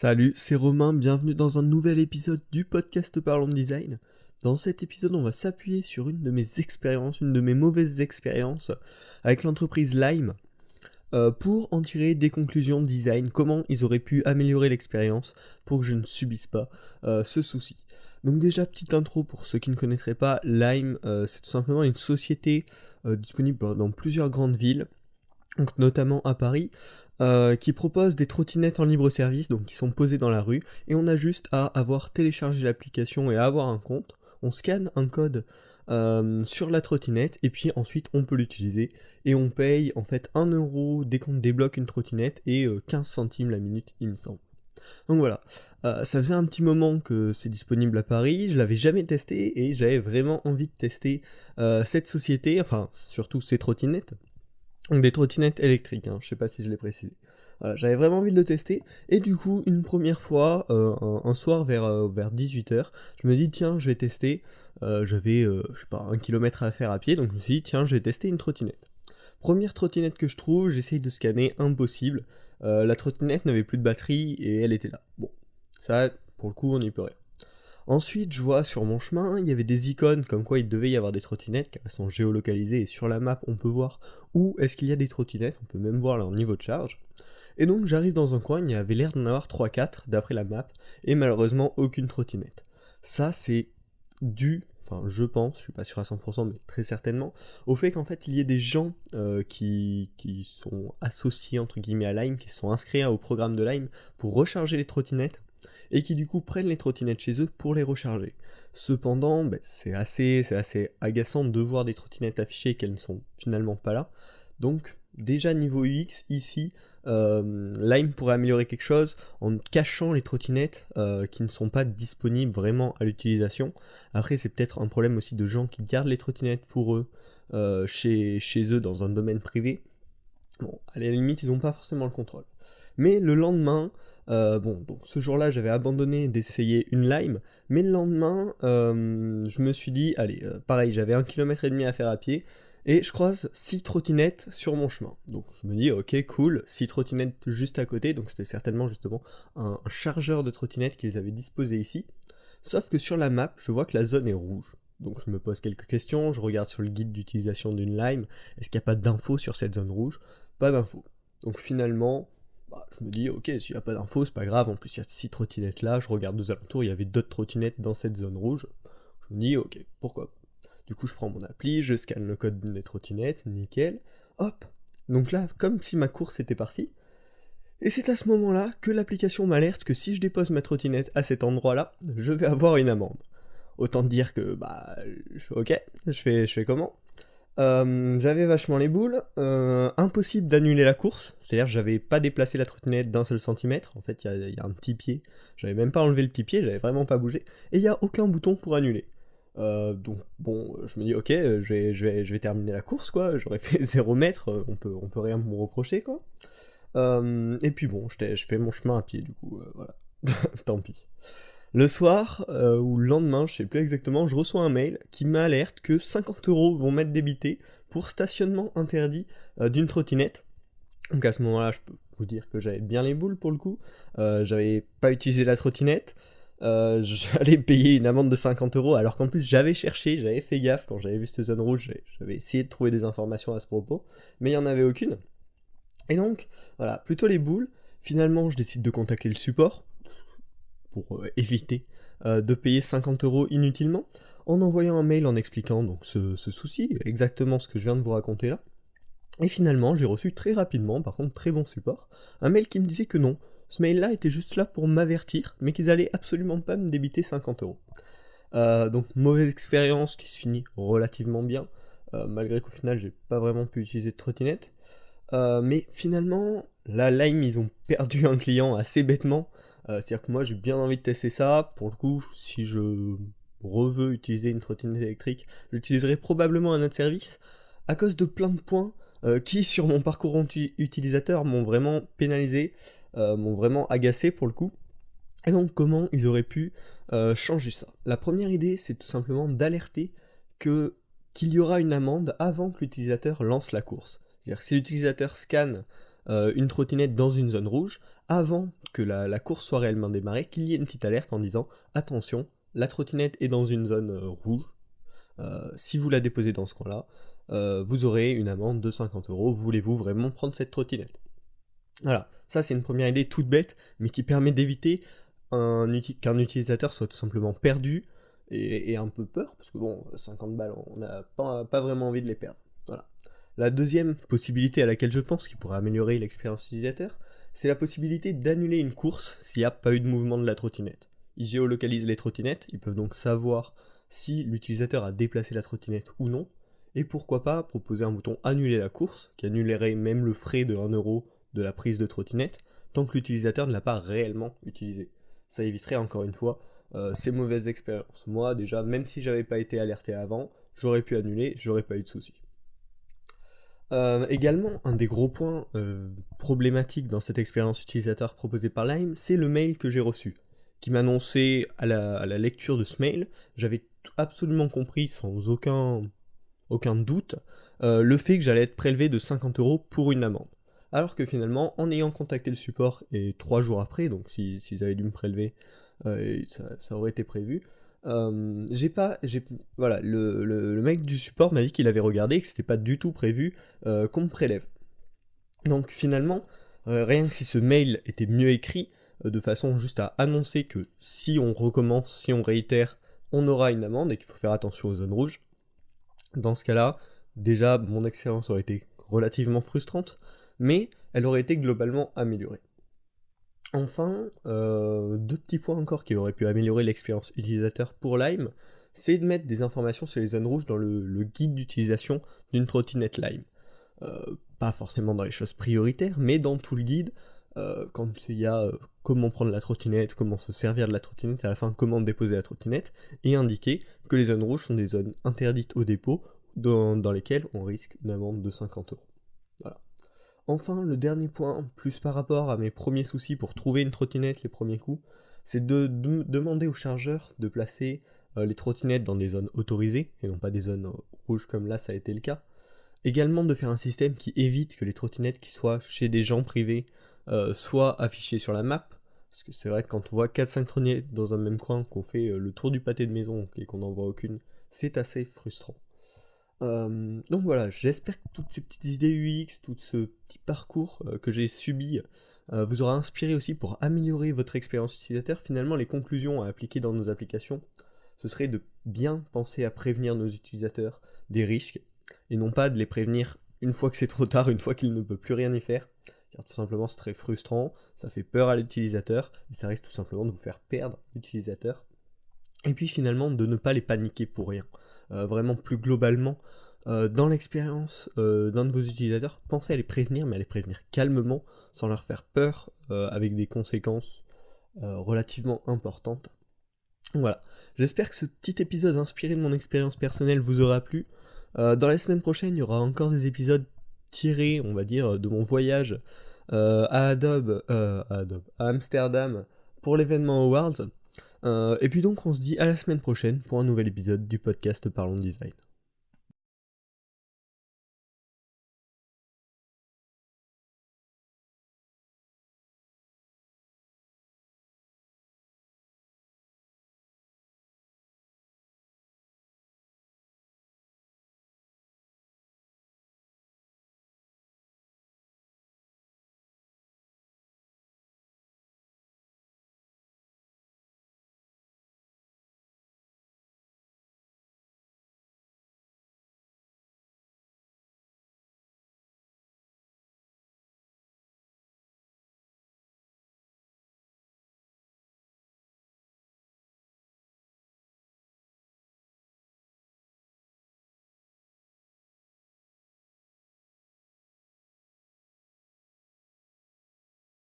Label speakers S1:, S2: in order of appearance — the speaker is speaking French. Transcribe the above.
S1: Salut, c'est Romain, bienvenue dans un nouvel épisode du podcast Parlons de Design. Dans cet épisode, on va s'appuyer sur une de mes expériences, une de mes mauvaises expériences avec l'entreprise Lime pour en tirer des conclusions de design, comment ils auraient pu améliorer l'expérience pour que je ne subisse pas ce souci. Donc déjà, petite intro pour ceux qui ne connaîtraient pas, Lime, c'est tout simplement une société disponible dans plusieurs grandes villes, donc notamment à Paris, qui propose des trottinettes en libre service, donc qui sont posées dans la rue, et on a juste à avoir téléchargé l'application et à avoir un compte. On scanne un code sur la trottinette, et puis ensuite on peut l'utiliser, et on paye en fait 1€ dès qu'on débloque une trottinette, et 15 centimes la minute, il me semble. Donc voilà, ça faisait un petit moment que c'est disponible à Paris, je l'avais jamais testé, et j'avais vraiment envie de tester cette société, enfin surtout ces trottinettes. Donc des trottinettes électriques, je sais pas si je l'ai précisé. Voilà, j'avais vraiment envie de le tester, et du coup, une première fois, un soir vers 18h, je me dis, tiens, je vais tester. J'avais, je sais pas, 1 kilomètre à faire à pied, donc je me suis dit, tiens, je vais tester une trottinette. Première trottinette que je trouve, j'essaye de scanner, impossible. La trottinette n'avait plus de batterie, et elle était là. Bon, ça, pour le coup, on n'y peut rien. Ensuite, je vois sur mon chemin, il y avait des icônes comme quoi il devait y avoir des trottinettes, car elles sont géolocalisées, et sur la map, on peut voir où est-ce qu'il y a des trottinettes, on peut même voir leur niveau de charge. Et donc j'arrive dans un coin, il y avait l'air d'en avoir 3-4 d'après la map, et malheureusement aucune trottinette. Ça c'est dû, enfin je pense, je suis pas sûr à 100%, mais très certainement, au fait qu'en fait il y ait des gens qui sont associés entre guillemets à Lime, qui sont inscrits au programme de Lime pour recharger les trottinettes, et qui du coup prennent les trottinettes chez eux pour les recharger. Cependant, c'est assez agaçant de voir des trottinettes affichées et qu'elles ne sont finalement pas là. Donc déjà niveau UX, ici, Lime pourrait améliorer quelque chose en cachant les trottinettes qui ne sont pas disponibles vraiment à l'utilisation. Après c'est peut-être un problème aussi de gens qui gardent les trottinettes pour eux chez eux dans un domaine privé. Bon, à la limite, ils n'ont pas forcément le contrôle. Mais le lendemain, donc ce jour-là, j'avais abandonné d'essayer une Lime, mais le lendemain, je me suis dit, allez, pareil, j'avais 1,5 km à faire à pied, et je croise 6 trottinettes sur mon chemin. Donc je me dis, ok, cool, 6 trottinettes juste à côté, donc c'était certainement justement un chargeur de trottinettes qu'ils avaient disposé ici. Sauf que sur la map, je vois que la zone est rouge. Donc je me pose quelques questions, je regarde sur le guide d'utilisation d'une Lime, est-ce qu'il n'y a pas d'infos sur cette zone rouge? Pas d'infos. Donc finalement, je me dis, ok, s'il n'y a pas d'infos, c'est pas grave, en plus il y a 6 trottinettes là, je regarde aux alentours, il y avait d'autres trottinettes dans cette zone rouge. Je me dis, ok, pourquoi pas. Du coup, je prends mon appli, je scanne le code des trottinettes, nickel, hop. Donc là, comme si ma course était partie, et c'est à ce moment-là que l'application m'alerte que si je dépose ma trottinette à cet endroit-là, je vais avoir une amende. Autant dire que, ok, je fais comment? J'avais vachement les boules, impossible d'annuler la course, c'est-à-dire j'avais pas déplacé la trottinette d'un seul centimètre, en fait il y a un petit pied, j'avais même pas enlevé le petit pied, j'avais vraiment pas bougé, et il y a aucun bouton pour annuler. Donc bon, je me dis ok, je vais terminer la course quoi, j'aurais fait 0 mètres, on peut rien me reprocher quoi. Et puis bon, je fais mon chemin à pied du coup, voilà, tant pis. Le soir, ou le lendemain, je sais plus exactement, je reçois un mail qui m'alerte que 50€ vont m'être débités pour stationnement interdit d'une trottinette. Donc à ce moment-là, je peux vous dire que j'avais bien les boules pour le coup. J'avais pas utilisé la trottinette. J'allais payer une amende de 50€ alors qu'en plus j'avais cherché, j'avais fait gaffe quand j'avais vu cette zone rouge, j'avais essayé de trouver des informations à ce propos, mais il n'y en avait aucune. Et donc, voilà, plutôt les boules. Finalement, je décide de contacter le support pour éviter de payer 50€ inutilement, en envoyant un mail en expliquant donc ce souci, exactement ce que je viens de vous raconter là. Et finalement, j'ai reçu très rapidement, par contre très bon support, un mail qui me disait que non, ce mail-là était juste là pour m'avertir, mais qu'ils allaient absolument pas me débiter 50€. Donc mauvaise expérience qui se finit relativement bien, malgré qu'au final j'ai pas vraiment pu utiliser de trottinette. Mais finalement, la Lime, ils ont perdu un client assez bêtement. C'est-à-dire que moi, j'ai bien envie de tester ça. Pour le coup, si je reveux utiliser une trottinette électrique, j'utiliserai probablement un autre service, à cause de plein de points qui, sur mon parcours utilisateur, m'ont vraiment pénalisé, m'ont vraiment agacé pour le coup. Et donc, comment ils auraient pu changer ça? La première idée, c'est tout simplement d'alerter qu'il y aura une amende avant que l'utilisateur lance la course. C'est-à-dire que si l'utilisateur scanne une trottinette dans une zone rouge, avant que la course soit réellement démarrée, qu'il y ait une petite alerte en disant « Attention, la trottinette est dans une zone rouge, si vous la déposez dans ce coin-là, vous aurez une amende de 50 €, voulez-vous vraiment prendre cette trottinette ?» Voilà, ça c'est une première idée toute bête, mais qui permet d'éviter qu'un utilisateur soit tout simplement perdu et un peu peur, parce que bon, 50 balles, on n'a pas vraiment envie de les perdre. Voilà. La deuxième possibilité à laquelle je pense qui pourrait améliorer l'expérience utilisateur, c'est la possibilité d'annuler une course s'il n'y a pas eu de mouvement de la trottinette. Ils géolocalisent les trottinettes, ils peuvent donc savoir si l'utilisateur a déplacé la trottinette ou non, et pourquoi pas proposer un bouton annuler la course, qui annulerait même le frais de 1 € de la prise de trottinette, tant que l'utilisateur ne l'a pas réellement utilisé. Ça éviterait encore une fois ces mauvaises expériences. Moi déjà, même si j'avais pas été alerté avant, j'aurais pu annuler, j'aurais pas eu de soucis. Également, un des gros points problématiques dans cette expérience utilisateur proposée par Lime, c'est le mail que j'ai reçu, qui m'annonçait à la lecture de ce mail, j'avais absolument compris sans aucun doute, le fait que j'allais être prélevé de 50 € pour une amende. Alors que finalement, en ayant contacté le support, et 3 jours après, donc s'ils avaient dû me prélever, ça aurait été prévu, voilà, le mec du support m'a dit qu'il avait regardé et que c'était pas du tout prévu qu'on me prélève. Donc finalement, rien que si ce mail était mieux écrit, de façon juste à annoncer que si on recommence, si on réitère, on aura une amende et qu'il faut faire attention aux zones rouges, dans ce cas-là, déjà mon expérience aurait été relativement frustrante, mais elle aurait été globalement améliorée. Enfin, deux petits points encore qui auraient pu améliorer l'expérience utilisateur pour Lime, c'est de mettre des informations sur les zones rouges dans le guide d'utilisation d'une trottinette Lime. Pas forcément dans les choses prioritaires, mais dans tout le guide, quand il y a comment prendre la trottinette, comment se servir de la trottinette, à la fin comment déposer la trottinette, et indiquer que les zones rouges sont des zones interdites au dépôt, dans lesquelles on risque une amende de 50 €. Voilà. Enfin, le dernier point, plus par rapport à mes premiers soucis pour trouver une trottinette les premiers coups, c'est de demander aux chargeurs de placer les trottinettes dans des zones autorisées, et non pas des zones rouges comme là ça a été le cas. Également de faire un système qui évite que les trottinettes qui soient chez des gens privés soient affichées sur la map, parce que c'est vrai que quand on voit 4-5 trottinettes dans un même coin, qu'on fait le tour du pâté de maison et qu'on n'en voit aucune, c'est assez frustrant. Donc voilà, j'espère que toutes ces petites idées UX, tout ce petit parcours que j'ai subi vous aura inspiré aussi pour améliorer votre expérience utilisateur. Finalement, les conclusions à appliquer dans nos applications, ce serait de bien penser à prévenir nos utilisateurs des risques, et non pas de les prévenir une fois que c'est trop tard, une fois qu'il ne peut plus rien y faire, car tout simplement c'est très frustrant, ça fait peur à l'utilisateur, et ça risque tout simplement de vous faire perdre l'utilisateur. Et puis finalement, de ne pas les paniquer pour rien. Vraiment plus globalement, dans l'expérience d'un de vos utilisateurs, pensez à les prévenir, mais à les prévenir calmement, sans leur faire peur, avec des conséquences relativement importantes. Voilà, j'espère que ce petit épisode inspiré de mon expérience personnelle vous aura plu. Dans la semaine prochaine, il y aura encore des épisodes tirés, on va dire, de mon voyage à Amsterdam pour l'événement Awards. Et puis donc on se dit à la semaine prochaine pour un nouvel épisode du podcast Parlons Design.